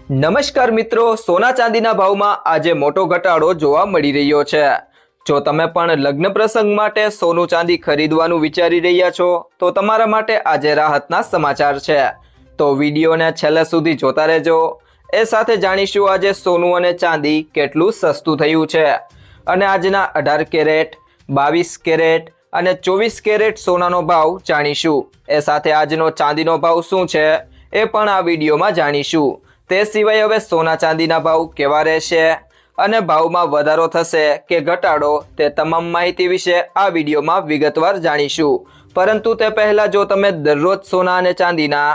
નમસ્કાર મિત્રો, સોના ચાંદીના ભાવમાં આજે મોટો ઘટાડો જોવા મળી રહ્યો છે। જો તમે પણ લગ્ન પ્રસંગ માટે સોનું ચાંદી ખરીદવાનું વિચારી રહ્યા છો તો તમારા માટે આજે રાહતના સમાચાર છે। તો વિડીયોને છેલ્લે સુધી જોતા રહેજો। એ સાથે જાણીશું આજે સોનું અને ચાંદી કેટલું સસ્તું થયું છે અને આજના 18 કેરેટ, 22 કેરેટ અને 24 કેરેટ સોનાનો ભાવ જાણીશું। એ સાથે આજનો ચાંદીનો ભાવ શું છે એ પણ આ વિડીયોમાં જાણીશું। તે સિવાય હવે સોના ચાંદીના ભાવ કેવા રહેશે અને ભાવમાં વધારો થશે કે ઘટાડો તે તમામ માહિતી વિશે આ વિડીયોમાં વિગતવાર જાણીશું। પરંતુ તે પહેલા જો તમે દરરોજ સોના અને ચાંદીના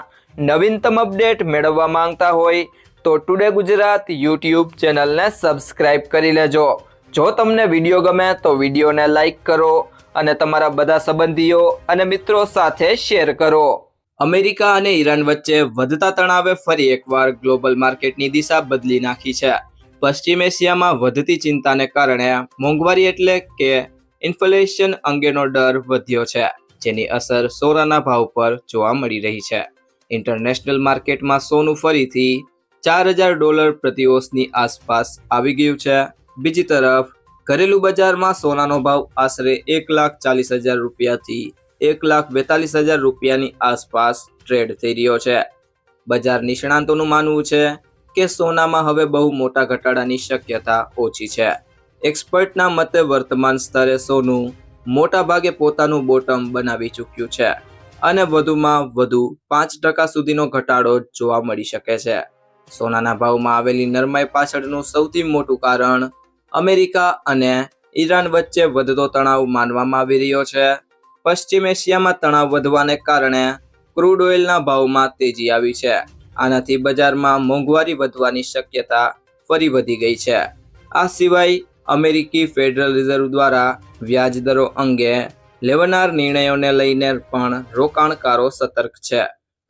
નવીનતમ અપડેટ મેળવવા માંગતા હોય તો ટુડે ગુજરાત યુટ્યુબ ચેનલને સબસ્ક્રાઇબ કરી લેજો। જો તમને વિડીયો ગમે તો વિડીયોને લાઈક કરો અને તમારા બધા સંબંધીઓ અને મિત્રો સાથે શેર કરો। અમેરિકા અને ઈરાન વચ્ચે વધતા તણાવે ફરી એકવાર ગ્લોબલ માર્કેટની દિશા બદલી નાખી છે। પશ્ચિમ એશિયામાં વધતી ચિંતાને કારણે મોંઘવારી એટલે કે ઇન્ફ્લેશન અંગેનો ડર વધ્યો છે, જેની અસર સોનાના ભાવ પર જોવા મળી રહી છે। ઇન્ટરનેશનલ માર્કેટમાં સોનું ફરીથી $4000 પ્રતિ ઓન્સની આસપાસ આવી ગયું છે। બીજી તરફ ઘરેલું બજારમાં સોનાનો ભાવ આશરે $1,40,000 થી $1,42,000 આસપાસ ટ્રેડ થઈ રહ્યો છે। બજાર નિષ્ણાંતોનું માનવું છે કે સોનામાં હવે બહુ મોટા ઘટાડાની શક્યતા ઓછી છે। એક્સપર્ટના મતે વર્તમાન સ્તરે સોનું મોટા ભાગે પોતાનું બોટમ બનાવી ચૂક્યું છે અને વધુમાં વધુ 5% સુધીનો ઘટાડો જોવા મળી શકે છે। સોનાના ભાવમાં આવેલી નરમાઈ પાછળનું સૌથી મોટું કારણ અમેરિકા અને ઈરાન વચ્ચે વધતો તણાવ માનવામાં આવી રહ્યો છે। પશ્ચિમ એશિયામાં તણાવ વધવાને કારણે ક્રૂડ ઓઇલના ભાવમાં તેજી આવી છે। આનાથી બજારમાં મોંઘવારી વધવાની શક્યતા ફરી વધી ગઈ છે। આ સિવાય અમેરિકી ફેડરલ રિઝર્વ દ્વારા વ્યાજ દરો અંગે લેવાનાર નિર્ણયોને લઈને પણ રોકાણકારો સતર્ક છે।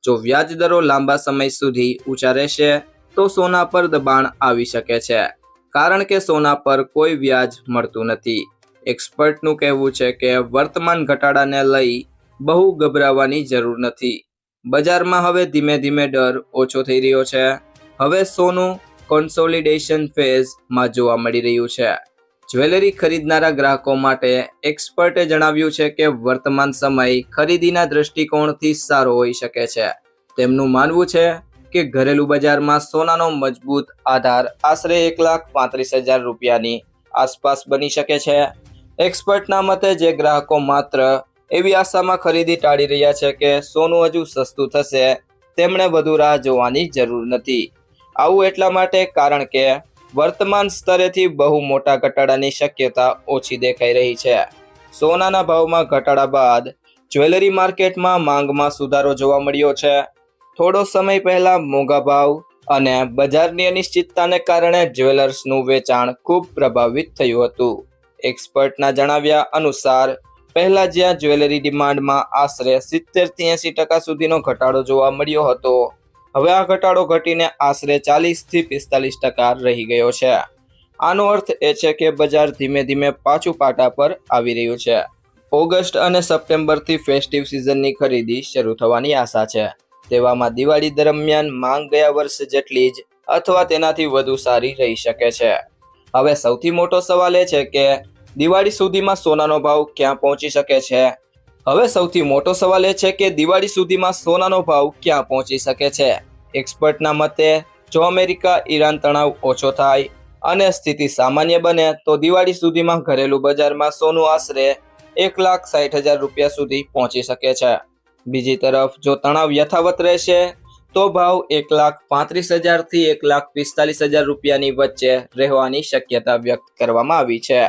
જો વ્યાજ દરો લાંબા સમય સુધી ઊંચા રહેશે તો સોના પર દબાણ આવી શકે છે, કારણ કે સોના પર કોઈ વ્યાજ મળતું નથી। એક્સપર્ટનું કહેવું છે કે વર્તમાન ઘટાડાને લઈ બહુ ગભરાવાની જરૂર નથી। બજારમાં હવે ધીમે ધીમે ડર ઓછો થઈ રહ્યો છે। હવે સોનું કોન્સોલિડેશન ફેઝમાં જોવા મળી રહ્યું છે। જ્વેલરી ખરીદનારા ગ્રાહકો માટે એક્સપર્ટે જણાવ્યું છે કે વર્તમાન સમય ખરીદીના દૃષ્ટિકોણથી સારો હોઈ શકે છે। તેમનું માનવું છે કે ઘરેલું બજારમાં સોનાનો મજબૂત આધાર આશરે $1,35,000ની આસપાસ બની શકે છે। એક્સપર્ટના મતે જે ગ્રાહકો માત્ર એવી આશામાં ખરીદી ટાળી રહ્યા છે કે સોનું હજુ સસ્તું થશે, તેમણે વધુ રાહ જોવાની જરૂર નથી। આવું એટલા માટે કારણ કે વર્તમાન સ્તરેથી બહુ મોટા ઘટાડાની શક્યતા ઓછી દેખાઈ રહી છે। સોનાના ભાવમાં ઘટાડા બાદ જ્વેલરી માર્કેટમાં માંગમાં સુધારો જોવા મળ્યો છે। થોડો સમય પહેલા મોંઘા ભાવ અને બજારની અનિશ્ચિતતાને કારણે જ્વેલર્સનું વેચાણ ખૂબ પ્રભાવિત થયું હતું। એક્સપર્ટના જણાવ્યા અનુસાર પહેલા જ્યાં જ્વેલરી ડિમાન્ડમાં આશરે 70-80% સુધીનો ઘટાડો જોવા મળ્યો હતો, હવે આ ઘટાડો ઘટીને આશરે 40-45% રહી ગયો છે। આનો અર્થ એ છે કે બજાર ધીમે ધીમે પાછું પાટા પર આવી રહ્યું છે। ઓગસ્ટ અને સપ્ટેમ્બરથી ફેસ્ટિવ સિઝનની ખરીદી શરૂ થવાની આશા છે। તેવામાં દિવાળી દરમિયાન માંગ ગયા વર્ષ જેટલી જ અથવા તેનાથી વધુ સારી રહી શકે છે। હવે સૌથી મોટો સવાલ એ છે કે દિવાળી સુધીમાં સોનાનો ભાવ ક્યાં પહોંચી શકે છે? એક્સપર્ટના મતે જો અમેરિકા ઈરાન તણાવ ઓછો થાય અને સ્થિતિ સામાન્ય બને તો દિવાળી સુધીમાં ઘરેલું બજારમાં સોનું આશરે $1,60,000 સુધી પહોંચી શકે છે। બીજી તરફ જો તણાવ યથાવત રહેશે તો ભાવ $1,35,000 થી $1,45,000ની વચ્ચે રહેવાની શક્યતા વ્યક્ત કરવામાં આવી છે।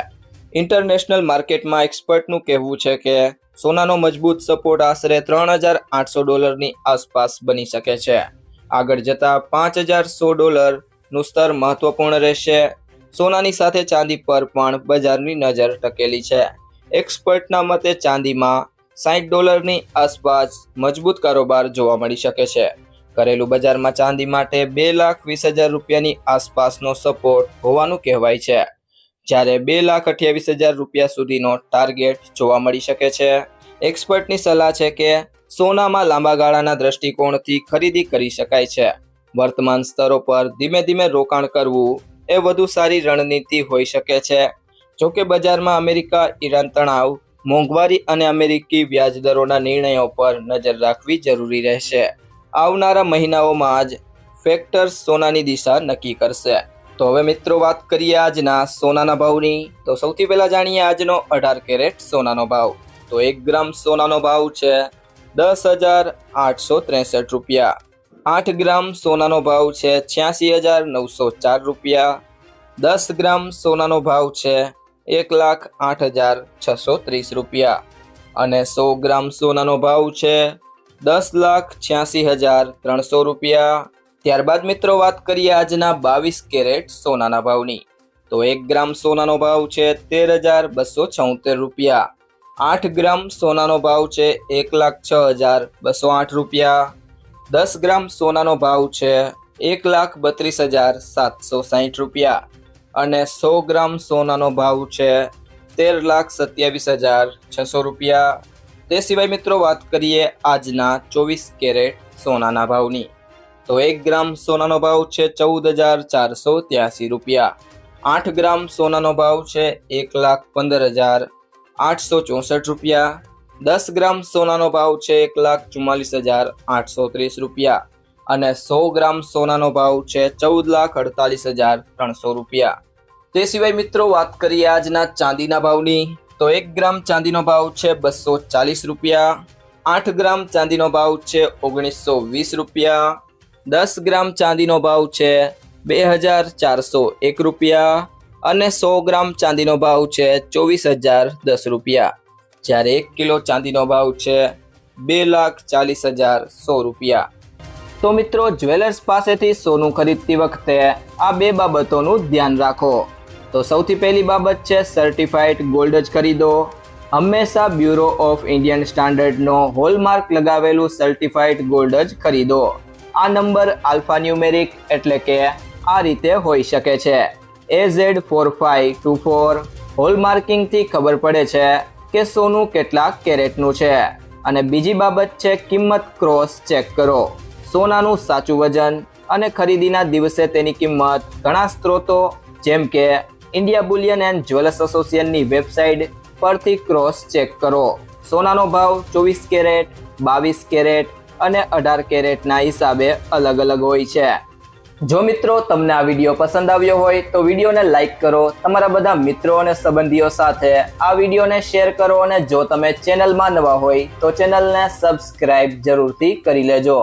ઇન્ટરનેશનલ માર્કેટમાં એક્સપર્ટનું કહેવું છે કે સોનાનો મજબૂત સપોર્ટ આશરે $3,800ની આસપાસ બની શકે છે। આગળ જતા $5,100નું સ્તર મહત્વપૂર્ણ રહેશે। સોનાની સાથે ચાંદી પર પણ બજારની નજર ટકેલી છે। એક્સપર્ટના મતે ચાંદીમાં $60ની આસપાસ મજબૂત કારોબાર જોવા મળી શકે છે। ઘરેલું બજારમાં ચાંદી માટે $2,20,000ની આસપાસનો સપોર્ટ હોવાનું કહેવાય છે, જ્યારે $2,28,000 સુધીનો ટાર્ગેટ જોવા મળી શકે છે। એક્સપર્ટની સલાહ છે કે સોનામાં લાંબા ગાળાના દૃષ્ટિકોણથી ખરીદી કરી શકાય છે, વર્તમાન સ્તરો પર ધીમે ધીમે રોકાણ કરવું એ વધુ સારી રણનીતિ હોઈ શકે છે. જોકે બજારમાં અમેરિકા ઈરાન તણાવ, મોંઘવારી અને અમેરિકી વ્યાજદરોના નિર્ણયો પર નજર રાખવી જરૂરી રહેશે. આવનારા મહિનાઓમાં જ ફેક્ટર્સ સોનાની દિશા નક્કી કરશે. તો હવે મિત્રો વાત કરીએ આજના સોનાના ભાવની. તો સૌથી પહેલા જાણીએ આજનો 18 કેરેટ સોનાનો ભાવ. તો 1 ગ્રામ સોનાનો ભાવ છે 10,863 રૂપિયા. 8 ગ્રામ સોનાનો ભાવ છે 86,904 રૂપિયા. 10 ગ્રામ સોનાનો ભાવ છે 1,08,630 રૂપિયા. અને 100 ગ્રામ સોનાનો ભાવ છે 10,86,300 રૂપિયા. ત્યારબાદ મિત્રો વાત કરીએ આજના 22 કેરેટ સોનાના ભાવની. તો 1 ગ્રામ સોનાનો ભાવ છે 13,276 રૂપિયા. 8 ગ્રામ સોનાનો ભાવ છે 1,06,208 રૂપિયા. 10 ગ્રામ સોનાનો ભાવ છે 1,32,760 રૂપિયા. અને 100 ગ્રામ સોનાનો ભાવ છે 13,27,600 રૂપિયા. તે સિવાય મિત્રો વાત કરીએ આજના 24 કેરેટ સોનાના ભાવની. તો 1 ગ્રામ સોનાનો ભાવ છે 14,483 રૂપિયા. 8 ગ્રામ સોનાનો ભાવ છે 1,15,864 રૂપિયા. 10 ગ્રામ સોનાનો ભાવ છે 1,44,830 રૂપિયા. અને 100 ગ્રામ સોનાનો ભાવ છે 14,48,300 રૂપિયા. તે સિવાય મિત્રો વાત કરીએ આજના ચાંદીના ભાવની. તો 1 ગ્રામ ચાંદીનો ભાવ છે 240 રૂપિયા. 8 ગ્રામ ચાંદીનો ભાવ છે 1,920 રૂપિયા. 10 ગ્રામ ચાંદીનો ભાવ છે 2,401 રૂપિયા. અને 100 ગ્રામ ચાંદીનો ભાવ છે 24,010 રૂપિયા. જ્યારે 1 કિલો ચાંદીનો ભાવ છે 2,40,100 રૂપિયા. તો મિત્રો જ્વેલર્સ પાસેથી સોનું ખરીદતી વખતે આ બે બાબતોનું ધ્યાન રાખો. તો સૌથી પહેલી બાબત છે સર્ટિફાઈડ ગોલ્ડ જ ખરીદો. હંમેશા બ્યુરો ઓફ ઇન્ડિયન સ્ટાન્ડર્ડનો હોલમાર્ક લગાવેલું સર્ટિફાઈડ ગોલ્ડ જ ખરીદો. આ નંબર આલ્ફાન્યુમેરિક એટલે કે આ રીતે હોઈ શકે છે: AZ4524. હોલમાર્કિંગથી ખબર પડે છે કે સોનું કેટલા કેરેટનું છે. અને બીજી બાબત છે કિંમત ક્રોસ ચેક કરો. સોનાનું સાચું વજન અને ખરીદીના દિવસે તેની કિંમત ઘણા સ્ત્રોતો જેમ કે ઇન્ડિયા બુલિયન એન્ડ જ્વેલર્સ એસોસિએશનની વેબસાઇટ પરથી ક્રોસ ચેક કરો. સોનાનો ભાવ 24 કેરેટ, 22 કેરેટ અને 18 કેરેટના હિસાબે અલગ અલગ હોય છે. જો મિત્રો તમને આ વિડીયો પસંદ આવ્યો હોય તો વિડીયોને લાઈક કરો, તમારા બધા મિત્રો અને સંબંધીઓ સાથે આ વિડીયોને શેર કરો અને જો તમે ચેનલમાં નવા હોય તો ચેનલને સબસ્ક્રાઇબ જરૂરથી કરી લેજો.